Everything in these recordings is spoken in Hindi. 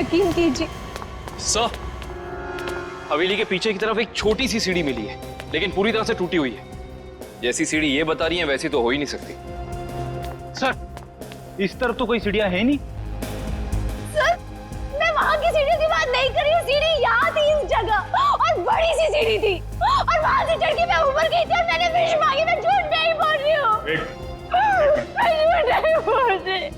यकीन कीजिए। सर, हवेली के पीछे की तरफ एक छोटी सी सीढ़ी मिली है, लेकिन पूरी तरह से टूटी हुई है। जैसी सीढ़ी ये बता रही है वैसी तो हो ही नहीं सकती। सर, इस तरफ तो कोई सीढ़ियां है नहीं। सर, मैं वहाँ की सीढ़ी की बात नहीं कर रही हूँ। सीढ़ी यहाँ थी इस जगह, और बड़ी सी सीढ़ी थी, और वहाँ से चढ़ के मैं ऊपर गई थी और मैंने विश मांगी। मैं झूठ नहीं बोल रही हूँ। मैं झूठ नहीं बोल रही।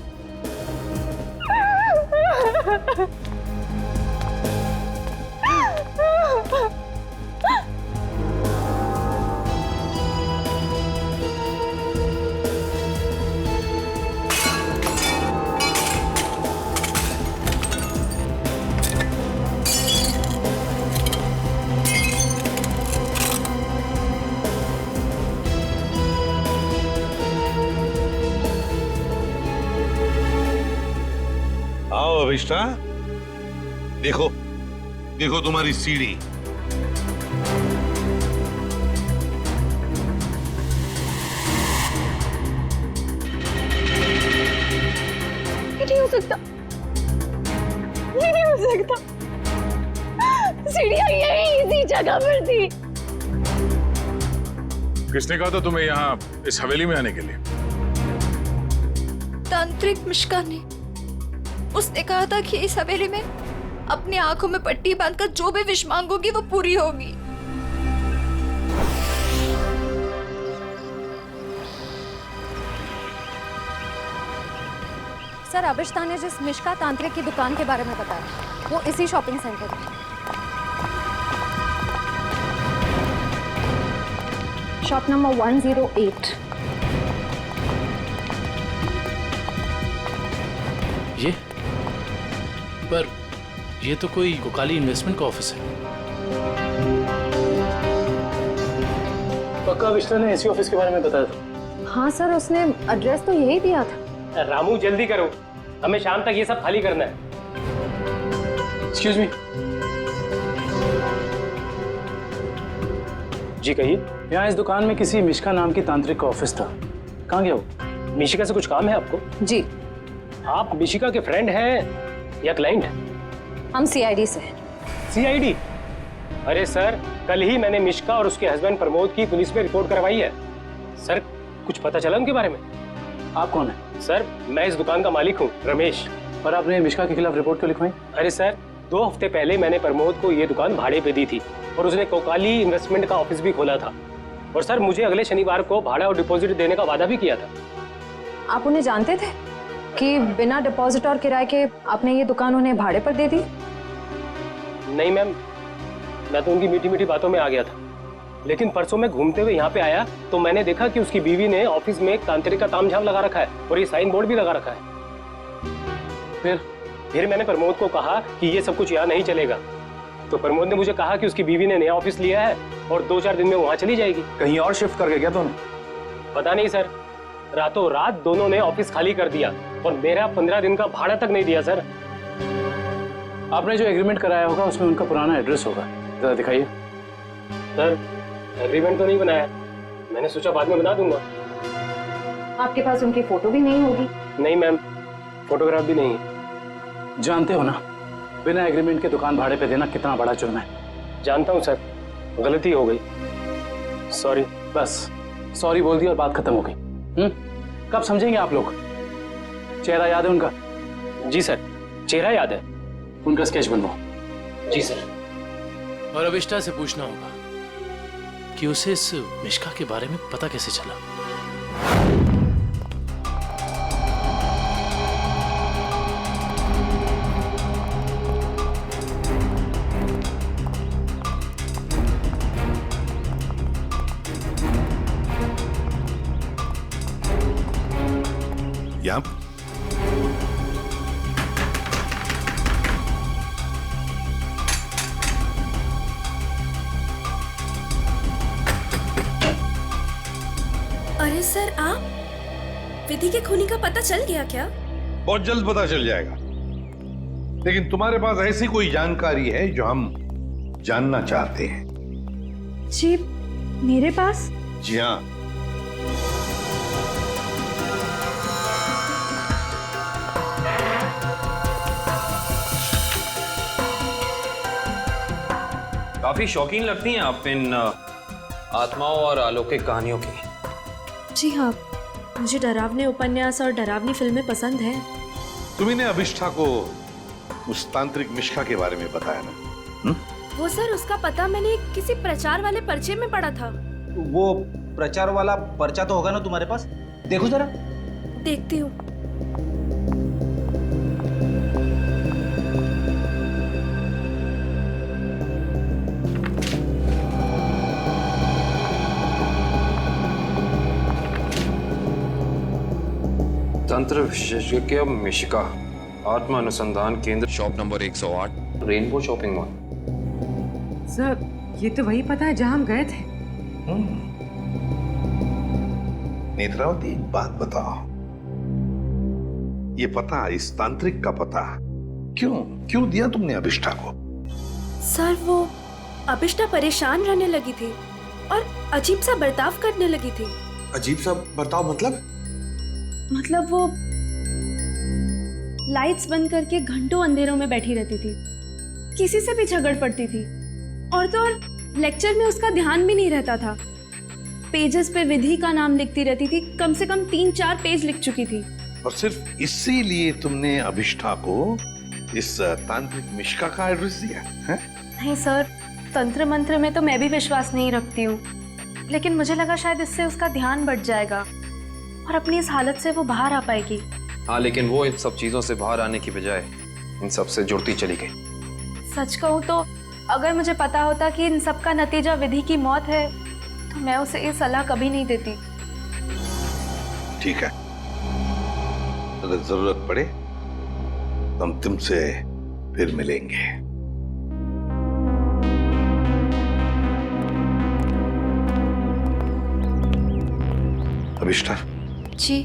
आओ अभिष्टा, देखो देखो तुम्हारी सीढ़ी। ये नहीं हो सकता, ये नहीं हो सकता। सीढ़ियाँ यही इसी जगह पर थी। किसने कहा था तुम्हें यहाँ इस हवेली में आने के लिए? तांत्रिक मिश्का ने। उसने कहा था कि इस हवेली में अपनी आंखों में पट्टी बांधकर जो भी विश मांगोगी वो पूरी होगी। सर, अभिष्टा ने जिस मिश्का तांत्रिक की दुकान के बारे में बताया वो इसी शॉपिंग सेंटर में, शॉप नंबर 108। ये पर ये तो कोई कोकाली इन्वेस्टमेंट का ऑफिस है। पक्का अभिष्टा ने इसी ऑफिस के बारे में बताया था। हाँ सर, उसने एड्रेस तो यही दिया था। रामू जल्दी करो, हमें शाम तक ये सब खाली करना है। Excuse me. जी कहिए। यहाँ इस दुकान में किसी मिश्का नाम की तांत्रिक का ऑफिस था, कहाँ गया वो? मिशिका से कुछ काम है आपको? जी। आप मिशिका के फ्रेंड हैं या क्लाइंट है? हम सीआईडी से हैं। सीआईडी? अरे सर, कल ही मैंने मिशिका और उसके हस्बैंड प्रमोद की पुलिस में रिपोर्ट करवाई है। सर, कुछ पता चला उनके बारे में? आप कौन है? सर, मैं इस दुकान का मालिक हूँ, रमेश। और आपने मिशिका के खिलाफ रिपोर्ट क्यों लिखवाई? अरे सर, 2 हफ्ते पहले मैंने प्रमोद को ये दुकान भाड़े पे दी थी और उसने कोकाली इन्वेस्टमेंट का ऑफिस भी खोला था। और सर, मुझे अगले शनिवार को भाड़ा और डिपॉजिट देने का वादा भी किया था। आप उन्हें जानते थे कि बिना डिपॉजिट और किराए के आपने ये दुकान उन्हें भाड़े पर दे दी? नहीं मैम, मैं तो उनकी मीठी मीठी बातों में आ गया था। लेकिन परसों मैं घूमते हुए यहाँ पे आया तो मैंने देखा कि उसकी बीवी ने ऑफिस में एक तांत्रिक का तामझाम लगा रखा है और ये साइन बोर्ड भी लगा रखा है। फिर मैंने प्रमोद को कहा कि ये सब कुछ यहाँ नहीं चलेगा, तो प्रमोद ने मुझे कहा कि उसकी बीवी ने नया ऑफिस लिया है और 2-4 दिन में वहाँ चली जाएगी। कहीं और शिफ्ट करके क्या दोनों? पता नहीं सर, रातों रात दोनों ने ऑफिस खाली कर दिया और मेरा 15 दिन का भाड़ा तक नहीं दिया। सर, आपने जो एग्रीमेंट कराया होगा उसमें उनका पुराना एड्रेस होगा, जरा दिखाइए। सर, एग्रीमेंट तो नहीं बनाया, मैंने सोचा बाद में बना दूंगा। आपके पास उनकी फोटो भी नहीं होगी? नहीं मैम, फोटोग्राफ भी नहीं है। जानते हो ना, बिना एग्रीमेंट के दुकान भाड़े पे देना कितना बड़ा जुर्म है। जानता हूँ सर, गलती हो गई, सॉरी। बस सॉरी बोल दी और बात खत्म हो गई। कब समझेंगे आप लोग? चेहरा याद है उनका? जी सर, चेहरा याद है। उनका स्केच बनवाओ। जी सर। और अभिष्टा से पूछना होगा कि उसे इस मिश्का के बारे में पता कैसे चला। यहाँ अरे सर, आप विधि के खूनी का पता चल गया क्या? बहुत जल्द पता चल जाएगा, लेकिन तुम्हारे पास ऐसी कोई जानकारी है जो हम जानना चाहते हैं? जी, मेरे पास? जी हाँ। काफी शौकीन लगती हैं आप इन आत्माओं और अलौकिक कहानियों की। जी हाँ, मुझे डरावने उपन्यास और डरावनी फिल्में पसंद हैं। तुम्ही ने अभिष्ठा को उस तांत्रिक मिश्का के बारे में बताया ना? वो सर, उसका पता मैंने किसी प्रचार वाले पर्चे में पढ़ा था। वो प्रचार वाला पर्चा तो होगा ना तुम्हारे पास? देखो जरा। देखती हूँ। तंत्र विशेषज्ञ मिशिका, आत्मा अनुसंधान केंद्र, shop number 108, rainbow shopping mall. Sir, ये तो वही पता है जहां हम गए थे। नेत्रावती, एक बात बताओ, ये पता, इस तांत्रिक का पता क्यों दिया तुमने अभिष्ठा को? सर, वो अभिष्ठा परेशान रहने लगी थी और अजीब सा बर्ताव करने लगी थी। अजीब सा बर्ताव मतलब वो लाइट्स बंद करके घंटों अंधेरों में बैठी रहती थी, किसी से भी झगड़ पड़ती थी, और तो और लेक्चर में उसका ध्यान भी नहीं रहता था। पेजेस पे विधि का नाम लिखती रहती थी, कम से कम 3-4 पेज लिख चुकी थी। और सिर्फ इसीलिए तुमने अभिष्ठा को इस तांत्रिक मिश्का का एड्रेस दिया है? नहीं सर, तंत्र मंत्र में तो मैं भी विश्वास नहीं रखती हूँ, लेकिन मुझे लगा शायद इससे उसका ध्यान बढ़ जाएगा और अपनी इस हालत से वो बाहर आ पाएगी। हाँ, लेकिन वो इन सब चीजों से बाहर आने की बजाय इन सब से जुड़ती चली गई। सच कहूँ तो अगर मुझे पता होता कि इन सब का नतीजा विधि की मौत है, तो मैं उसे ये सलाह कभी नहीं देती। ठीक है, अगर जरूरत पड़े तो हम तुमसे फिर मिलेंगे। अभिष्ठा जी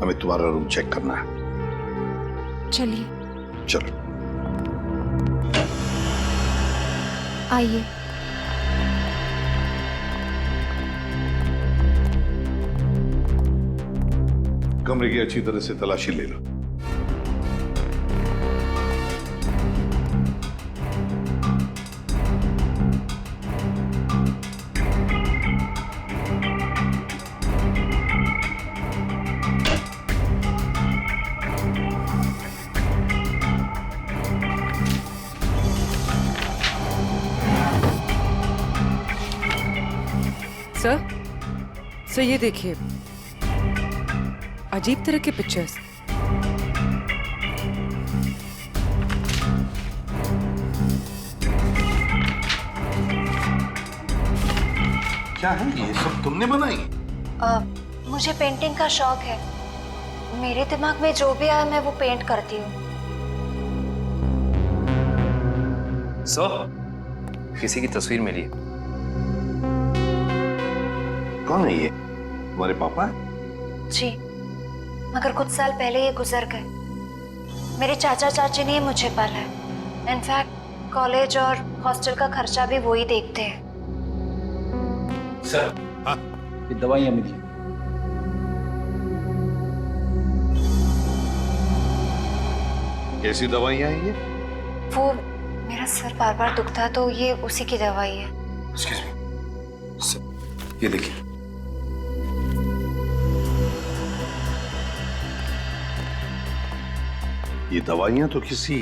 हमें तुम्हारा रूम चेक करना है। चलिए, चलो आइए। कमरे की अच्छी तरह से तलाशी ले लो। सर, ये देखिए, अजीब तरह के पिक्चर्स। क्या है ये सब तुमने बनाई? मुझे पेंटिंग का शौक है। मेरे दिमाग में जो भी आया मैं वो पेंट करती हूँ। सर, किसी की तस्वीर मिली है। कौन है ये? तुम्हारे पापा? जी, मगर कुछ साल पहले ये गुजर गए। मेरे चाचा चाची ने मुझे पाला है। इनफैक्ट कॉलेज और हॉस्टल का खर्चा भी वो ही देखते हैं। सर, हाँ, ये दवाइयाँ मिली। कैसी दवाइयाँ हैं ये? वो मेरा सर बार बार दुखता है तो ये उसी की दवाई है। Excuse me. सर, ये देखिए। ये दवाइयाँ तो किसी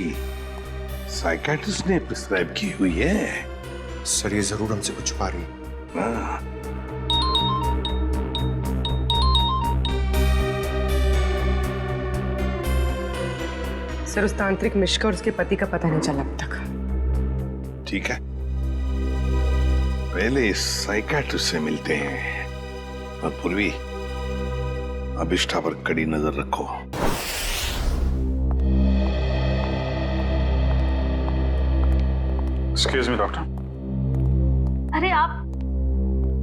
साइकियाट्रिस्ट ने प्रिस्क्राइब की हुई है। सर, ये जरूर हमसे कुछ छुपा रही है। हाँ। सर, उस तांत्रिक मिश्का और उसके पति का पता नहीं चला अब तक। ठीक है, पहले इस साइकियाट्रिस्ट से मिलते हैं और पूर्वी अभिष्ठा पर कड़ी नजर रखो। Excuse me doctor. अरे आप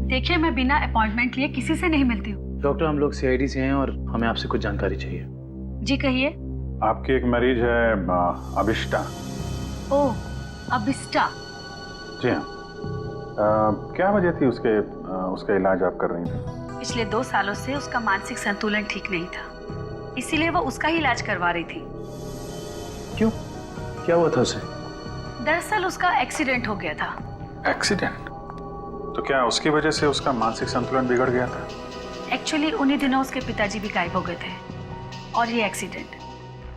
देखिए, मैं बिना अपॉइंटमेंट लिए किसी से नहीं मिलती हूँ। डॉक्टर, हम लोग सीआईडी से हैं और हमें आपसे कुछ जानकारी चाहिए। जी कहिए। आपकी एक मरीज है अभिष्ठा। ओह, अभिष्ठा। जी हाँ। क्या वजह थी उसका इलाज आप कर रही थी? पिछले 2 सालों से उसका मानसिक संतुलन ठीक नहीं था, इसीलिए वो उसका ही इलाज करवा रही थी। क्यों, क्या हुआ था उसे? दरअसल उसका एक्सीडेंट हो गया था एक्सीडेंट? तो क्या उसकी वजह से उसका मानसिक संतुलन बिगड़ गया था? एक्चुअली उन्हीं दिनों उसके पिताजी भी गायब हो गए थे और ये एक्सीडेंट,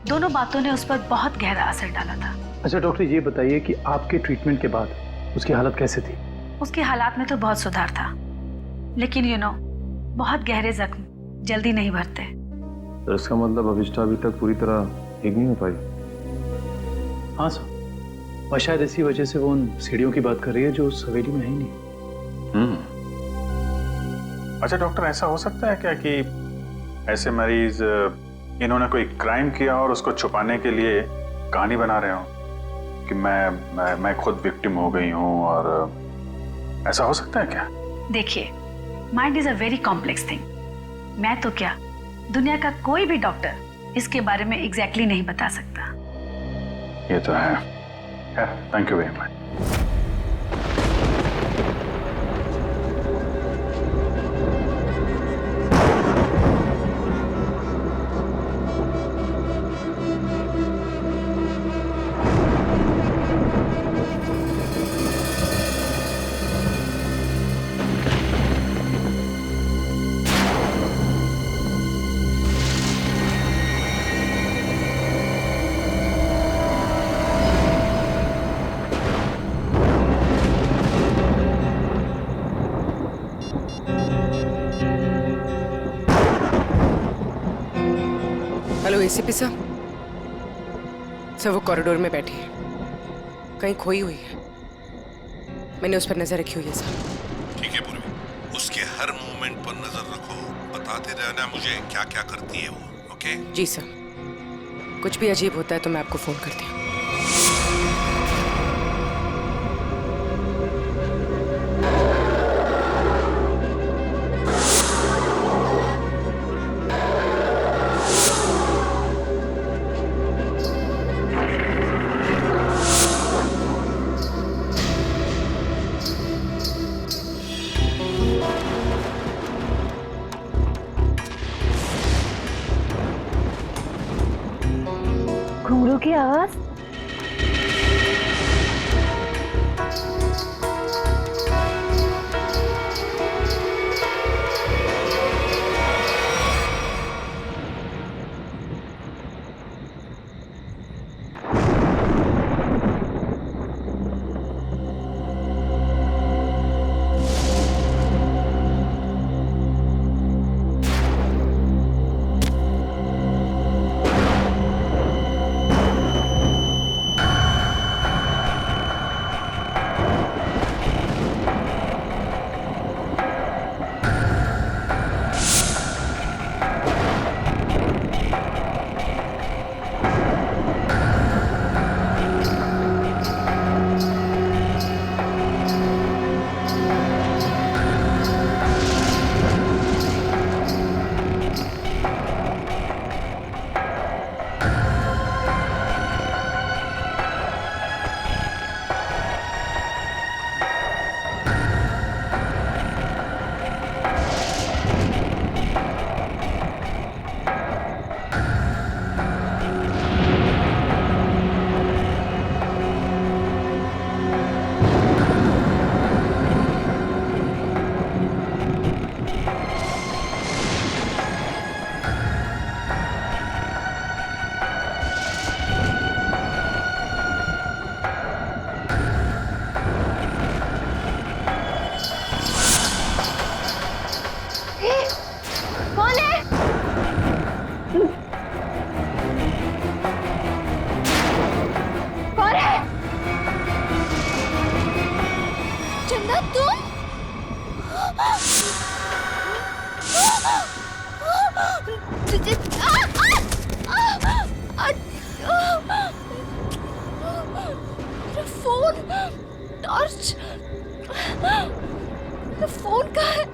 दोनों बातों ने उस पर बहुत गहरा असर डाला था। अच्छा डॉक्टर, ये बताइए कि आपके ट्रीटमेंट के बाद उसकी हालत कैसे थी? उसकी हालात में तो बहुत सुधार था, लेकिन बहुत गहरे जख्म जल्दी नहीं भरते। तो इसका मतलब अभिष्टा अभी तक पूरी तरह ठीक नहीं हो पाई? हाँ सर, और शायद इसी वजह से वो उन सीढ़ियों की बात कर रही है जो उस हवेली में है ही नहीं। अच्छा डॉक्टर, ऐसा हो सकता है क्या कि ऐसे मरीज इन्होंने कोई क्राइम किया और उसको छुपाने के लिए कहानी बना रहे हो कि मैं खुद विक्टिम हो गई हूँ, और ऐसा हो सकता है क्या? देखिए, mind is a very complex thing. मैं तो क्या, दुनिया का कोई भी डॉक्टर इसके बारे में एग्जैक्टली नहीं बता सकता। ये तो है। Thank you very much. Hello ACP साहब। सर वो कॉरिडोर में बैठी है, कहीं खोई हुई है। मैंने उस पर नजर रखी हुई है सर। ठीक है पूर्वी, उसके हर मूवमेंट पर नजर रखो, बताते रहना मुझे क्या क्या करती है वो। ओके? जी सर, कुछ भी अजीब होता है तो मैं आपको फोन करती हूँ। घुंघरू की आवाज। कौन है? कौन है? चंदा तुम? मेरा फोन, टॉर्च, मेरा फोन कहाँ है?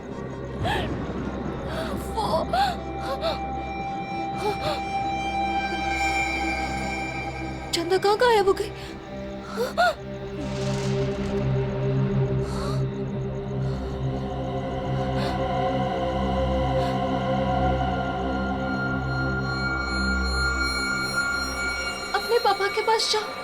चंदा कहाँ गायब हो गई? अपने पापा के पास जाओ।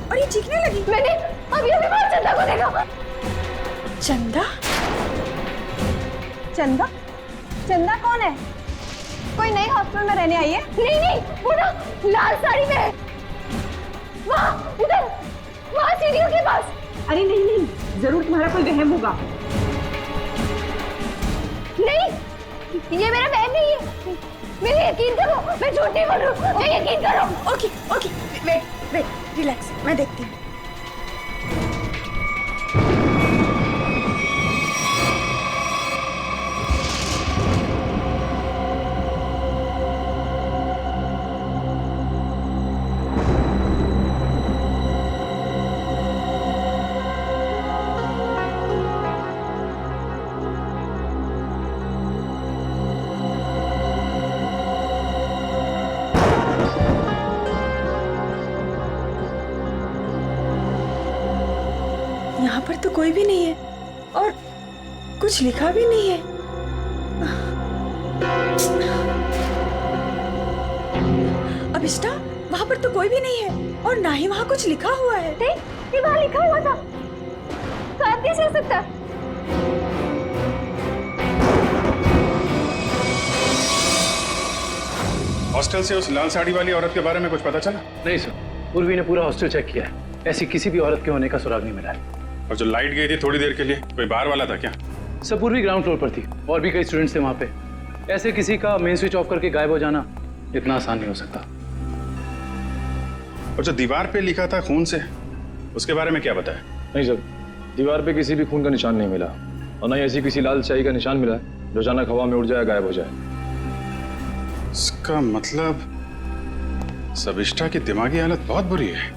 और ये चीखने लगी। मैंने अभी अभी बाहर चंदा को देखा। चंदा? चंदा? चंदा कौन है? कोई नई हॉस्टल में रहने आई है? नहीं नहीं, वो ना लाल साड़ी में है। वहाँ उधर, वहाँ सीढ़ियों के पास। अरे नहीं नहीं, जरूर तुम्हारा कोई वहम होगा। नहीं, ये मेरा बहन नहीं है। मेरे यकीन करो, मैं झूठ नहीं बोल रही हूँ। मैं यकीन करो। Okay okay, wait wait, relax, मैं देखती हूँ। यहाँ पर तो कोई भी नहीं है और कुछ लिखा भी नहीं है। अभिष्टा, वहाँ पर तो कोई भी नहीं है और ना ही वहाँ कुछ लिखा हुआ है। ये वहाँ लिखा हुआ था, तो आप कैसे हो सकता? हॉस्टल से उस लाल साड़ी वाली औरत के बारे में कुछ पता चला? नहीं सर, उर्वी ने पूरा हॉस्टल चेक किया है, ऐसी किसी भी औरत के होने का सुराग नहीं मिला है। और जो लाइट गई थी थोड़ी देर के लिए, कोई बाहर वाला था क्या? सर पूर्वी ग्राउंड फ्लोर पर थी और भी कई स्टूडेंट्स थे वहाँ पे। ऐसे किसी का मेन स्विच ऑफ करके गायब हो जाना इतना आसान नहीं हो सकता। और जो दीवार पे लिखा था खून से, उसके बारे में क्या बताया? नहीं सर, दीवार पे किसी भी खून का निशान नहीं मिला और न ही ऐसी किसी लाल स्याही का निशान मिला है जो अचानक हवा में उड़ जाए, गायब हो जाए। इसका मतलब सविष्टा की दिमागी हालत बहुत बुरी है,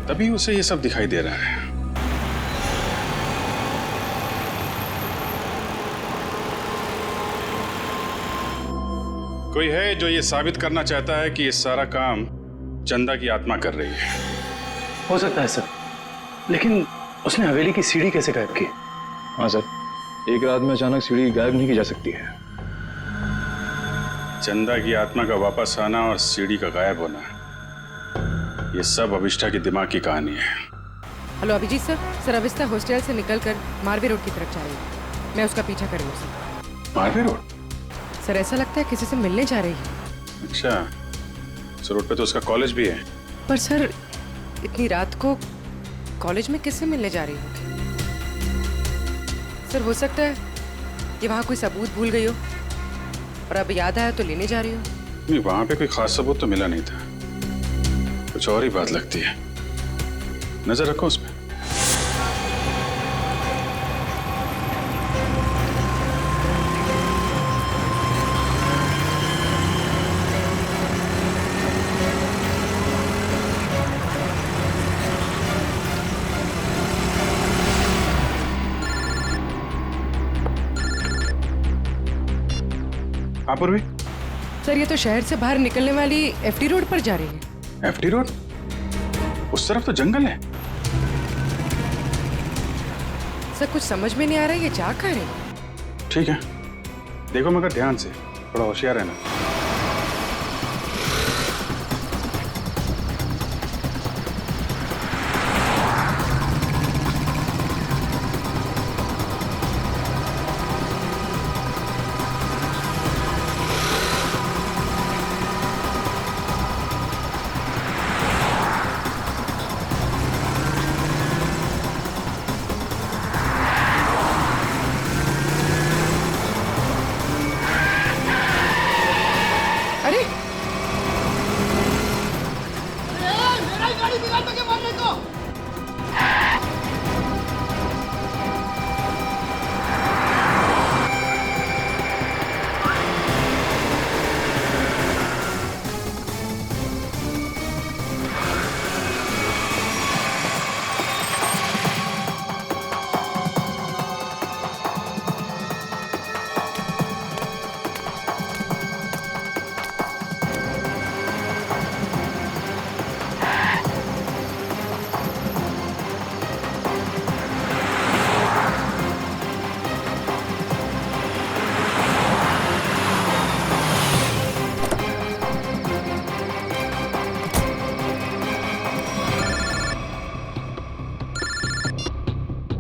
तभी उसे ये सब दिखाई दे रहा है। कोई है जो ये साबित करना चाहता है कि ये सारा काम चंदा की आत्मा कर रही है। हो सकता है सर, लेकिन उसने हवेली की सीढ़ी कैसे गायब की? हाँ सर, एक रात में अचानक सीढ़ी गायब नहीं की जा सकती है। चंदा की आत्मा का वापस आना और सीढ़ी का गायब होना, ये सब अभिष्टा की दिमाग की कहानी है। हेलो अभिजीत सर, अभिष्टा हॉस्टल से निकलकर मारवे रोड की तरफ जा रही है। मैं उसका पीछा कर रही हूँ सर। मारवे रोड? सर ऐसा लगता है किसी से मिलने जा रही है। अच्छा, इस रोड पे तो उसका कॉलेज भी है। पर सर इतनी रात को कॉलेज में किससे मिलने जा रही होगी? सर हो सकता है कि वहाँ कोई सबूत भूल गई हो और अब याद आया तो लेने जा रही हो। नहीं, वहां पे कोई खास सबूत तो मिला नहीं था, कुछ और ही बात लगती है। नजर रखो उस पर। पूर्वी, सर ये तो शहर से बाहर निकलने वाली एफडी रोड पर जा रही है। FD road? उस तरफ तो जंगल है। सर कुछ समझ में नहीं आ रहा है ये जा कहाँ रही है। ठीक है, देखो मगर ध्यान से, थोड़ा होशियार रहना।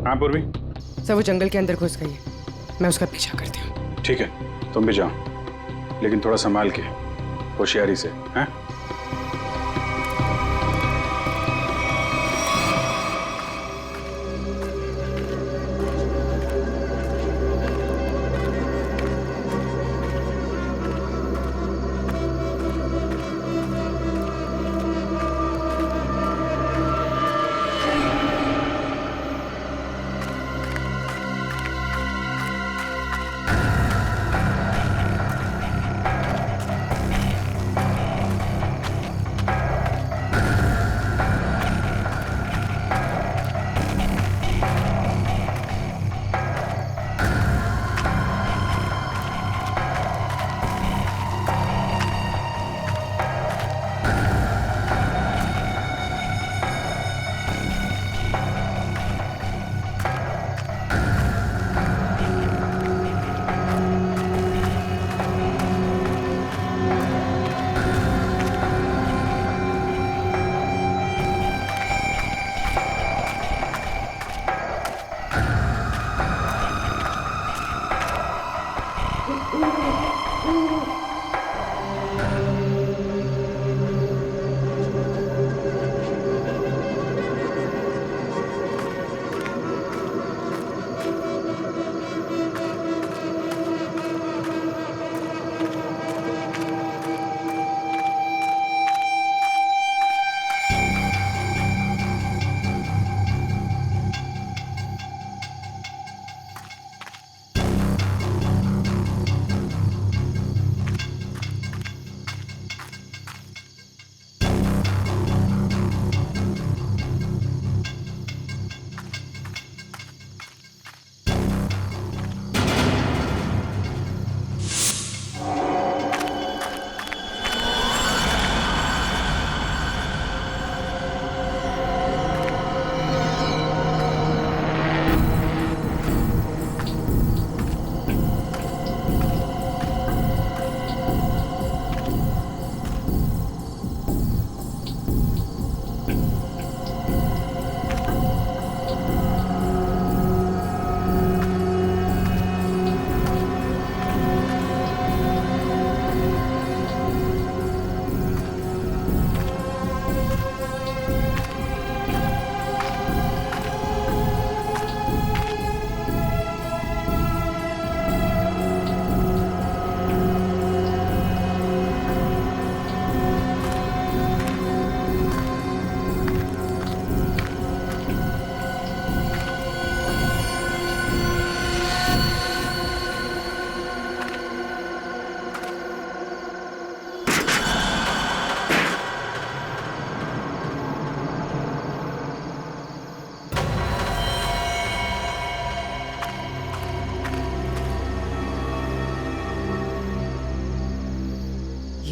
हाँ पूर्वी। सर वो जंगल के अंदर घुस गई है, मैं उसका पीछा करती हूँ। ठीक है, तुम भी जाओ, लेकिन थोड़ा संभाल के, होशियारी से, हैं?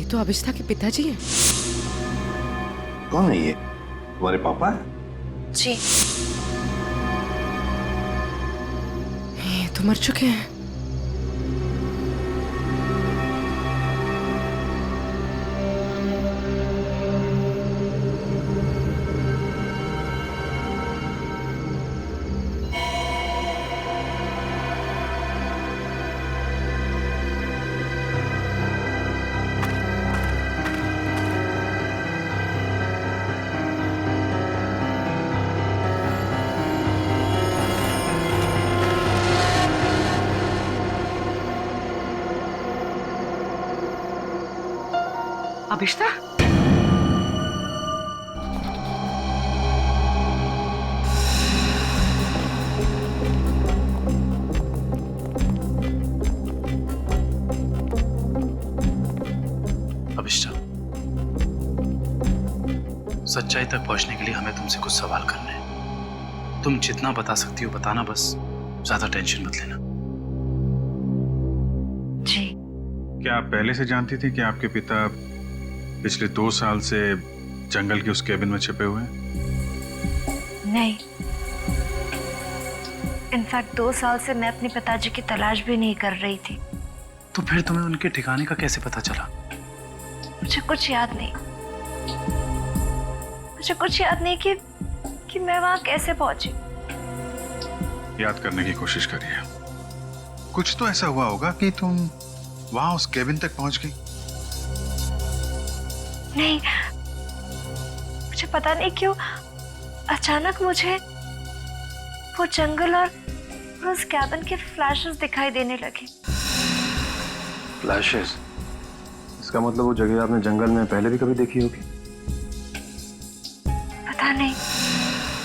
तो अभिष्ठा के पिताजी हैं। कौन है ये? तुम्हारे पापा है? जी। ये तो मर चुके हैं। अभिष्ठा, अभिष्ठा, सच्चाई तक पहुंचने के लिए हमें तुमसे कुछ सवाल करने हैं। तुम जितना बता सकती हो बताना, बस ज्यादा टेंशन मत लेना। जी। क्या आप पहले से जानती थी कि आपके पिता पिछले 2 साल से जंगल के उस केबिन में छिपे हुए हैं? नहीं, इनफैक्ट 2 साल से मैं अपने पिताजी की तलाश भी नहीं कर रही थी। तो फिर तुम्हें उनके ठिकाने का कैसे पता चला? मुझे कुछ याद नहीं, मुझे कुछ याद नहीं कि मैं वहां कैसे पहुंची। याद करने की कोशिश करिए। कुछ तो ऐसा हुआ होगा कि तुम वहां उस केबिन तक पहुंच गई। नहीं, मुझे पता नहीं क्यों अचानक मुझे वो जंगल और उस कैबिन के फ्लैशेस दिखाई देने लगे। फ्लैशेस? इसका मतलब वो जगह आपने जंगल में पहले भी कभी देखी होगी। पता नहीं।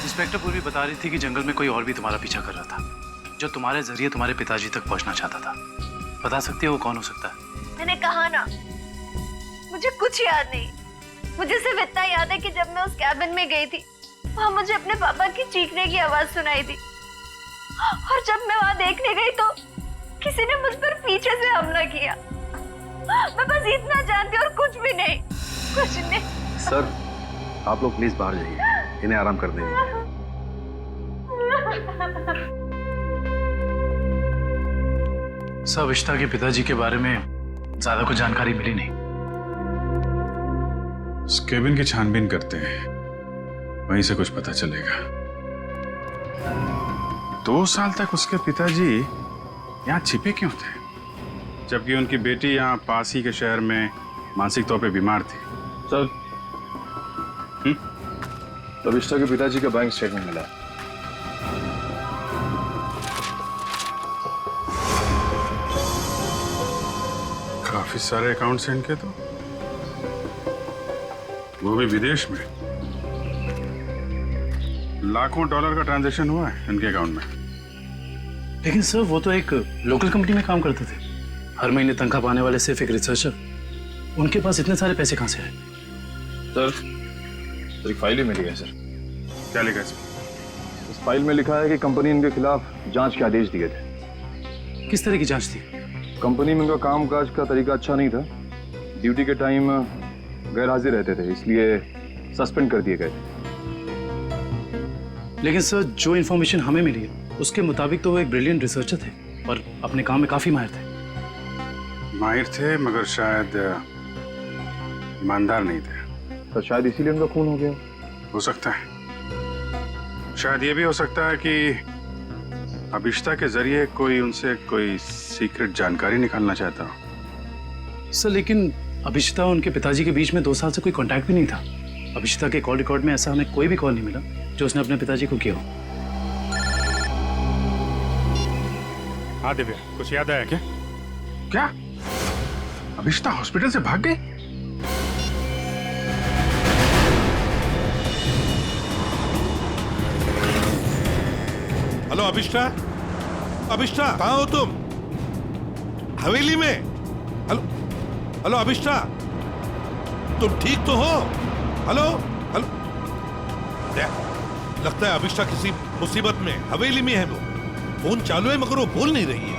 इंस्पेक्टर पूर्वी बता रही थी कि जंगल में कोई और भी तुम्हारा पीछा कर रहा था, जो तुम्हारे जरिए तुम्हारे पिताजी तक पहुंचना चाहता था। बता सकती हो वो कौन हो सकता है? मैंने कहा ना, मुझे कुछ याद नहीं। मुझे सिर्फ इतना याद है कि जब मैं उस कैबिन में गई थी, वहां मुझे अपने पापा की चीखने की आवाज सुनाई दी, और जब मैं वहां देखने गई तो किसी ने मुझ पर पीछे से हमला किया। मैं बस इतना जानती हूँ और कुछ भी नहीं, कुछ नहीं। सर, आप लोग प्लीज बाहर जाइए, इन्हें आराम कर देंगे। सर, अभिष्टा के पिताजी के बारे में ज्यादा कुछ जानकारी मिली नहीं। उस केबिन की छानबीन करते हैं, वहीं से कुछ पता चलेगा। 2 साल तक उसके पिताजी यहाँ छिपे क्यों थे, जबकि उनकी बेटी यहाँ पास ही के शहर में मानसिक तौर पे बीमार थी? सर, अभिष्टा के पिताजी का बैंक स्टेटमेंट मिला। काफी सारे अकाउंट्स हैं इनके तो, वो भी विदेश में। लाखों डॉलर का ट्रांजैक्शन हुआ है इनके अकाउंट में। लेकिन सर, वो तो एक लोकल कंपनी में काम करते थे, हर महीने तनख्वाह पाने वाले सिर्फ एक रिसर्चर। उनके पास इतने सारे पैसे कहां से आए? सर, एक फाइल ही मिली है सर। क्या लिखा है इसमें? इस फाइल में लिखा है कि कंपनी इनके खिलाफ जांच के आदेश दिए थे। किस तरह की जांच थी? कंपनी में इनका कामकाज का तरीका अच्छा नहीं था, ड्यूटी के टाइम गैर हाजिर रहते थे, इसलिए सस्पेंड कर दिए गए थे। लेकिन सर, जो इन्फॉर्मेशन हमें मिली है उसके मुताबिक तो वो एक ब्रिलियंट रिसर्चर थे और अपने काम में काफी माहिर थे। माहिर थे, मगर शायद ईमानदार नहीं थे। तो शायद इसीलिए उनका खून हो गया। हो सकता है। शायद ये भी हो सकता है कि अभिष्टा के जरिए कोई उनसे कोई सीक्रेट जानकारी निकालना चाहता हो। सर, लेकिन अभिष्टा और उनके पिताजी के बीच में 2 साल से कोई कांटेक्ट भी नहीं था। अभिष्टा के कॉल रिकॉर्ड में ऐसा हमें कोई भी कॉल नहीं मिला जो उसने अपने पिताजी को किया हो। हाँ दिव्या, कुछ याद आया क्या? क्या अभिष्टा हॉस्पिटल से भाग गई? हेलो अभिष्टा, अभिष्टा कहाँ हो तुम? हवेली में? हेलो हेलो अभिष्टा, तुम ठीक तो हो? हेलो हेलो, लगता है अभिष्टा किसी मुसीबत में हवेली में है। वो फोन चालू है मगर वो बोल नहीं रही है।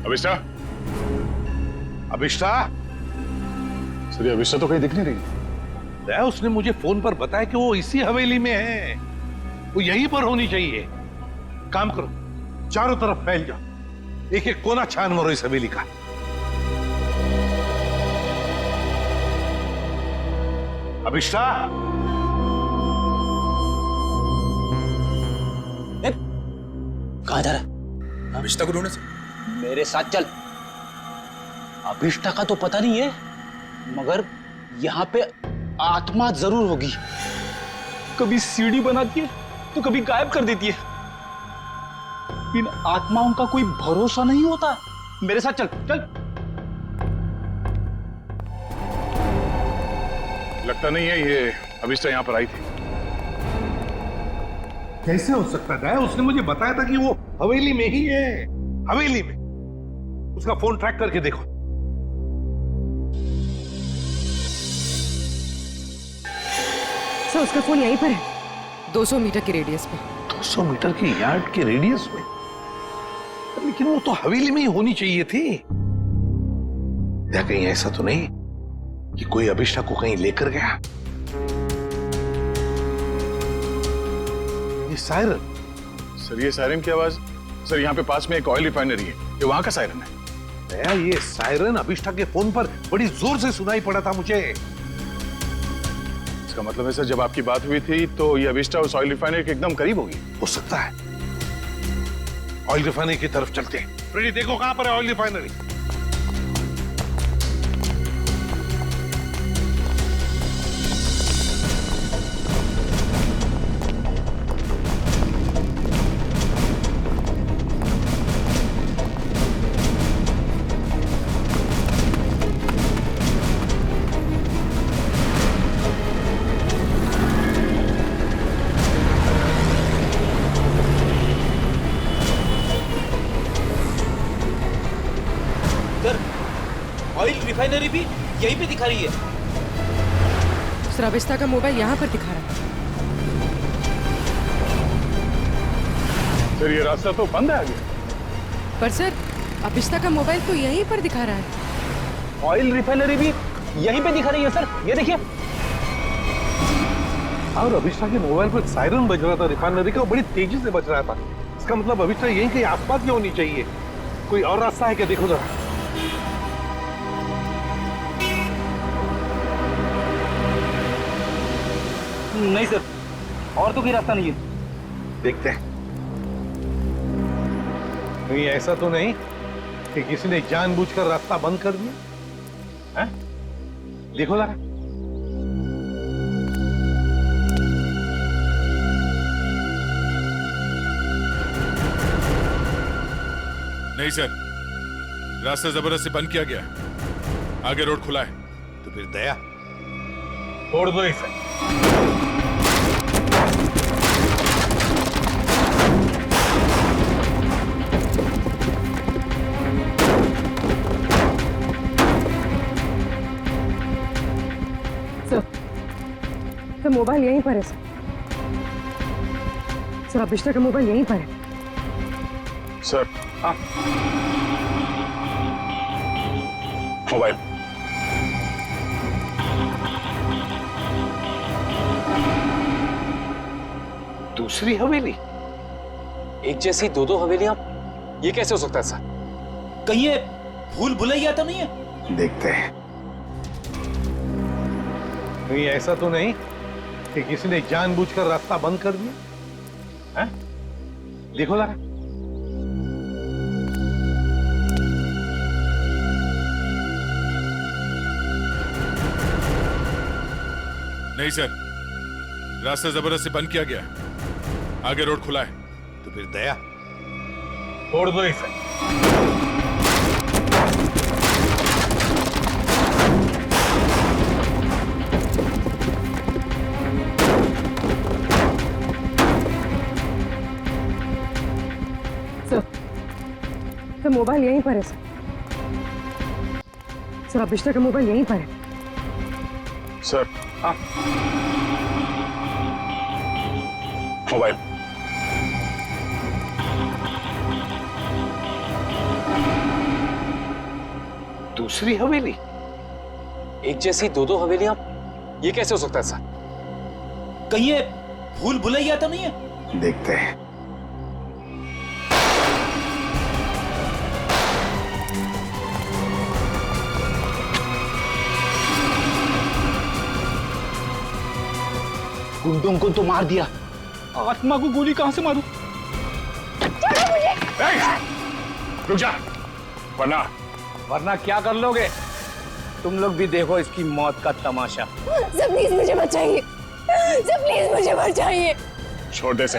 अभिष्टा, अभिष्टा, सर, अभिष्टा तो कहीं दिख नहीं रही। उसने मुझे फोन पर बताया कि वो इसी हवेली में है, वो यहीं पर होनी चाहिए। काम करो, चारों तरफ फैल जाओ, एक एक कोना छान मारो इस हवेली का। अभिष्टा, कहाँ जा रहा है? अभिष्टा को ढूंढने से। मेरे साथ चल। अभिष्टा का तो पता नहीं है, मगर यहाँ पे आत्मा जरूर होगी। कभी सीढ़ी बनाती है तो कभी गायब कर देती है। इन आत्माओं का कोई भरोसा नहीं होता। मेरे साथ चल चल। लगता नहीं है ये अभिष्टा यहाँ पर आई थी। कैसे हो सकता है? उसने मुझे बताया था कि वो हवेली में ही है, हवेली में। उसका फोन ट्रैक करके देखो। सर उसका फोन यहीं पर है, 200 मीटर की रेडियस पे। 200 मीटर की यार्ड के रेडियस में? लेकिन वो तो हवेली में ही होनी चाहिए थी। या कहीं ऐसा तो नहीं कि कोई अभिष्टा को कहीं लेकर गया? ये सायरन। सर ये सायरन की आवाज, सर यहाँ पे पास में एक ऑयल रिफाइनरी है, ये वहां का सायरन है। नया ये सायरन अभिष्टा के फोन पर बड़ी जोर से सुनाई पड़ा था मुझे। इसका मतलब है सर जब आपकी बात हुई थी तो ये अभिष्टा उस ऑयल रिफाइनरी के एकदम करीब होगी। हो सकता है। ऑयल रिफाइनरी की तरफ चलते हैं। फ्रेडी देखो कहां पर है ऑयल रिफाइनरी। ऑयल रिफाइनरी भी यहीं पे दिखा रही है। सर अभिष्टा का मोबाइल यहाँ पर दिखा रहा है। सर ये रास्ता तो बंद है आगे। पर सर अभिष्टा का मोबाइल तो यहीं पर दिखा रहा है। ऑयल रिफाइनरी भी यहीं पे दिखा रही है सर, ये देखिए। और अभिष्टा के मोबाइल पर सायरन बज रहा था रिफाइनरी का, बड़ी तेजी से बज रहा था। इसका मतलब अभिष्टा यहीं कहीं आसपास की होनी चाहिए। कोई और रास्ता है क्या? देखो जरा। नहीं सर, और तो कोई रास्ता नहीं है। देखते हैं। कहीं ऐसा तो नहीं कि किसी ने जानबूझकर रास्ता बंद कर दिया है? देखो जरा। नहीं सर, रास्ता जबरदस्ती बंद किया गया, आगे रोड खुला है। तो फिर दया छोड़ दो इसे। सर मोबाइल यहीं पर है सर। सर अभिष्टा का मोबाइल यहीं पर है। सर हाँ मोबाइल। दूसरी हवेली? एक जैसी दो दो हवेलियां, ये कैसे हो सकता है सर? कहीं ये भूल भुलैया तो नहीं है? देखते हैं। कहीं ऐसा तो नहीं कि किसी ने जानबूझकर रास्ता बंद कर दिया है? देखो जरा। नहीं सर, रास्ता जबरदस्ती बंद किया गया, आगे रोड खुला है। तो फिर दया छोड़ दो इसे। सर मोबाइल यहीं पर है सर। सर अभिष्टा का मोबाइल यहीं पर है। सर हाँ मोबाइल। दूसरी हवेली? एक जैसी दो दो हवेलियां, ये कैसे हो सकता है सर? कहीं ये भूल भुलैया तो नहीं है? देखते हैं। गुंडों को तो मार दिया, आत्मा को गोली कहां से मारूं? रुक जा, वरना क्या कर लोगे? तुम लोग भी देखो इसकी मौत का तमाशा। सर प्लीज मुझे बचाइए, सर प्लीज मुझे बचाइए। छोड़ दे से।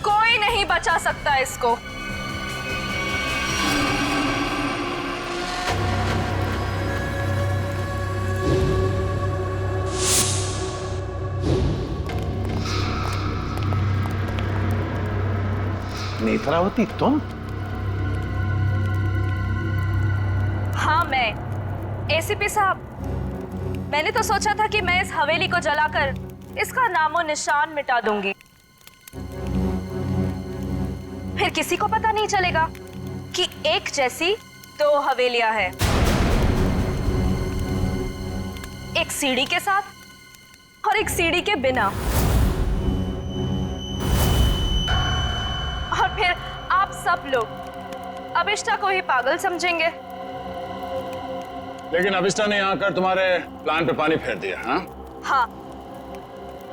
कोई नहीं बचा सकता इसको। नेत्रावती तुम? हाँ मैं। एसीपी साहब, मैंने तो सोचा था कि मैं इस हवेली को जलाकर इसका नामो निशान मिटा दूंगी, फिर किसी को पता नहीं चलेगा कि एक जैसी दो हवेलियां हैं, एक सीढ़ी के साथ और एक सीढ़ी के बिना। और फिर आप सब लोग अभिष्टा को ही पागल समझेंगे। लेकिन अभिष्टा ने यहाँ आकर तुम्हारे प्लान पे पानी फेर दिया। हाँ,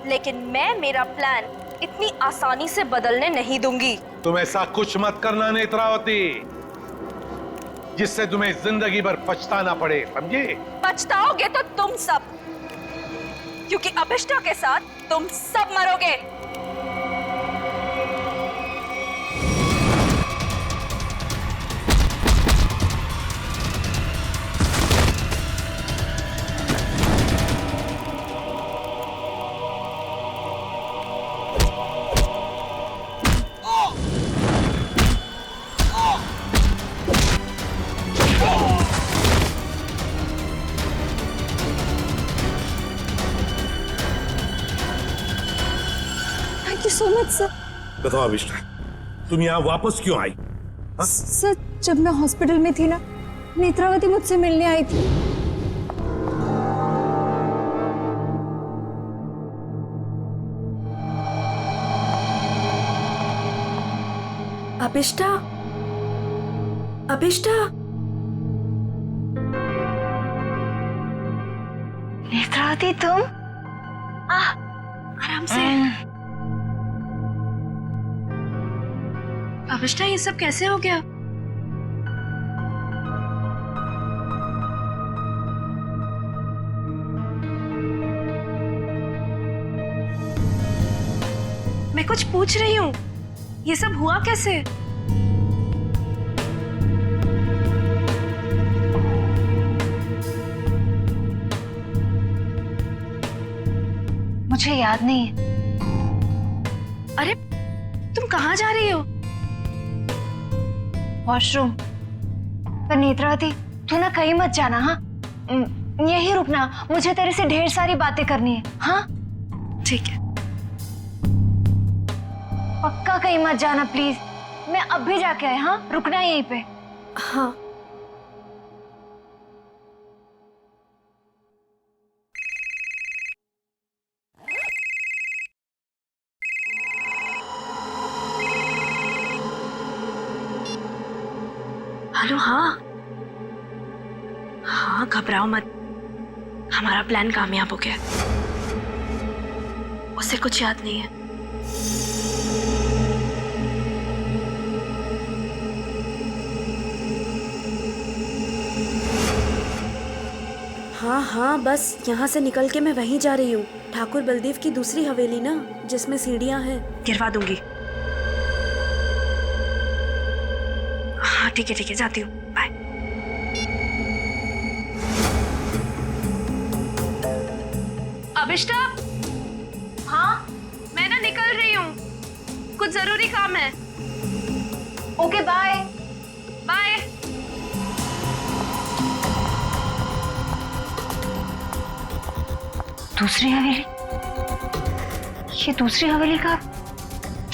लेकिन मैं मेरा प्लान इतनी आसानी से बदलने नहीं दूंगी। तुम ऐसा कुछ मत करना नेत्रावती, जिससे तुम्हें जिंदगी भर पछताना पड़े, समझे? पछताओगे तो तुम सब, क्योंकि अभिष्टा के साथ तुम सब मरोगे। So much sir. बताओ अभिष्टा, तुम यहाँ वापस क्यों आई? सर, जब मैं हॉस्पिटल में थी ना, नेत्रावती मुझसे मिलने आई थी। अभिष्टा, अभिष्टा, नेत्रावती तुम? आराम से। अभिष्टा, ये सब कैसे हो गया? मैं कुछ पूछ रही हूँ, ये सब हुआ कैसे? मुझे याद नहीं है। अरे, तुम कहाँ जा रही हो? वॉशरूम। पर नेत्रावती, तू ना कहीं मत जाना। हाँ, यहीं रुकना, मुझे तेरे से ढेर सारी बातें करनी है। हाँ ठीक है। पक्का कहीं मत जाना प्लीज। मैं अब भी जाके आया। हाँ, रुकना यहीं पे। हाँ। हेलो। हाँ हाँ, घबराओ मत, हमारा प्लान कामयाब हो गया। उसे कुछ याद नहीं है। हाँ हाँ, बस यहाँ से निकल के मैं वहीं जा रही हूँ। ठाकुर बलदेव की दूसरी हवेली ना, जिसमें सीढ़ियाँ हैं। गिरवा दूंगी। हाँ ठीक है, जाती हूँ। बाय। अभिष्टा। हाँ, मैं ना निकल रही हूँ, कुछ जरूरी काम है। Okay, bye. बाय। दूसरी हवेली? ये दूसरी हवेली का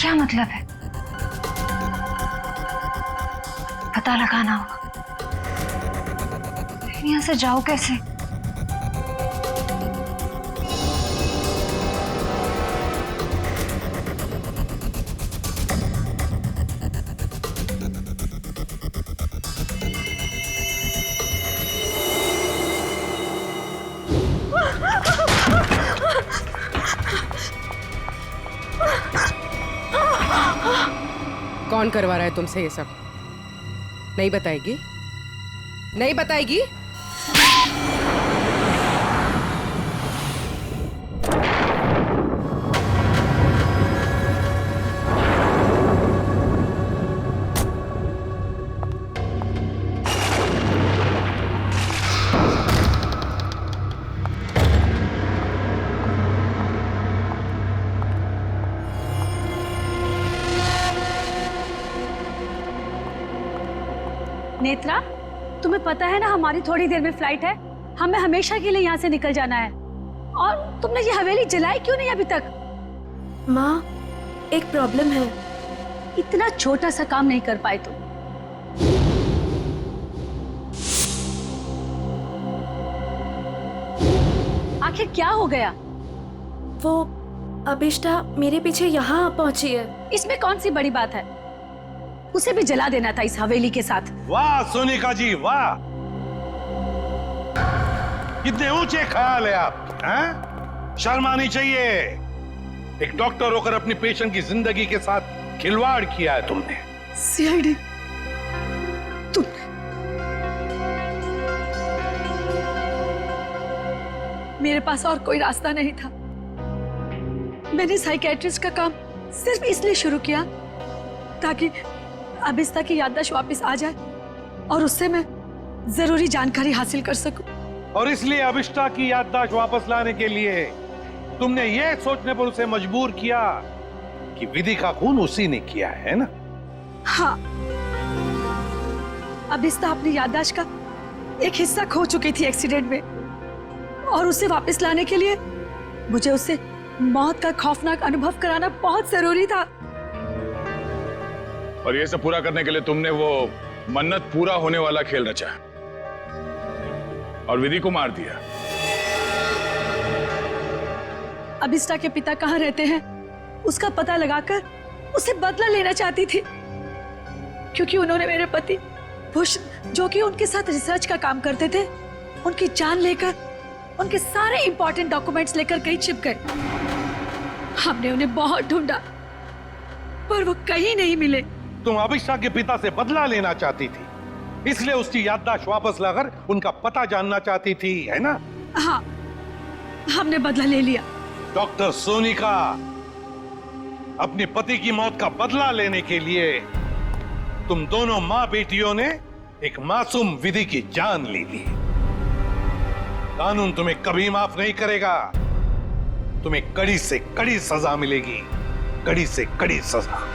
क्या मतलब है? पता लगाना होगा। यहाँ से जाओ कैसे? कौन करवा रहा है तुमसे ये सब? नहीं बताएगी? नहीं बताएगी? नेत्रा, तुम्हें पता है ना हमारी थोड़ी देर में फ्लाइट है, हमें हमेशा के लिए यहाँ से निकल जाना है। और तुमने ये हवेली जलाई क्यों नहीं अभी तक? माँ, एक प्रॉब्लम है। इतना छोटा सा काम नहीं कर पाए तुम। आखिर क्या हो गया? वो अभिष्टा मेरे पीछे यहाँ पहुंची है। इसमें कौन सी बड़ी बात है? उसे भी जला देना था इस हवेली के साथ। वाह सोनिका जी वाह, कितने ऊंचे ख्याल है आप, हैं? शर्म आनी चाहिए। एक डॉक्टर होकर अपनी पेशेंट की जिंदगी के साथ खिलवाड़ किया है तुमने। सीआईडी, मेरे पास और कोई रास्ता नहीं था। मैंने साइकेट्रिस्ट का काम सिर्फ इसलिए शुरू किया ताकि अभिष्टा की याददाश्त वापस आ जाए और उससे मैं जरूरी जानकारी हासिल कर सकूं। और इसलिए अभिष्टा की याददाश्त वापस लाने के लिए तुमने ये सोचने पर उसे मजबूर किया कि विधि का खून उसी ने किया है ना? हाँ, अभिष्टा अपनी याददाश्त का एक हिस्सा खो चुकी थी एक्सीडेंट में, और उसे वापस लाने के लिए मुझे उससे मौत का खौफनाक अनुभव कराना बहुत जरूरी था। और ये सब पूरा करने के लिए तुमने वो मन्नत पूरा होने वाला खेल रचा और विधि को मार दिया। अभिष्टा के पिता कहाँ रहते हैं उसका पता लगाकर उसे बदला लेना चाहती थी, क्योंकि उन्होंने मेरे पति बुश, जो कि उनके साथ रिसर्च का काम करते थे, उनकी जान लेकर उनके सारे इंपॉर्टेंट डॉक्यूमेंट्स लेकर कहीं छिप गए। हमने उन्हें बहुत ढूंढा पर वो कहीं नहीं मिले। तुम अभिष्टा के पिता से बदला लेना चाहती थी, इसलिए उसकी याददाश्त वापस लाकर उनका पता जानना चाहती थी, है ना? हाँ, हमने बदला ले लिया। डॉक्टर सोनिका, अपने पति की मौत का बदला लेने के लिए तुम दोनों मां बेटियों ने एक मासूम विधि की जान ले ली। कानून तुम्हें कभी माफ नहीं करेगा। तुम्हें कड़ी से कड़ी सजा मिलेगी, कड़ी से कड़ी सजा।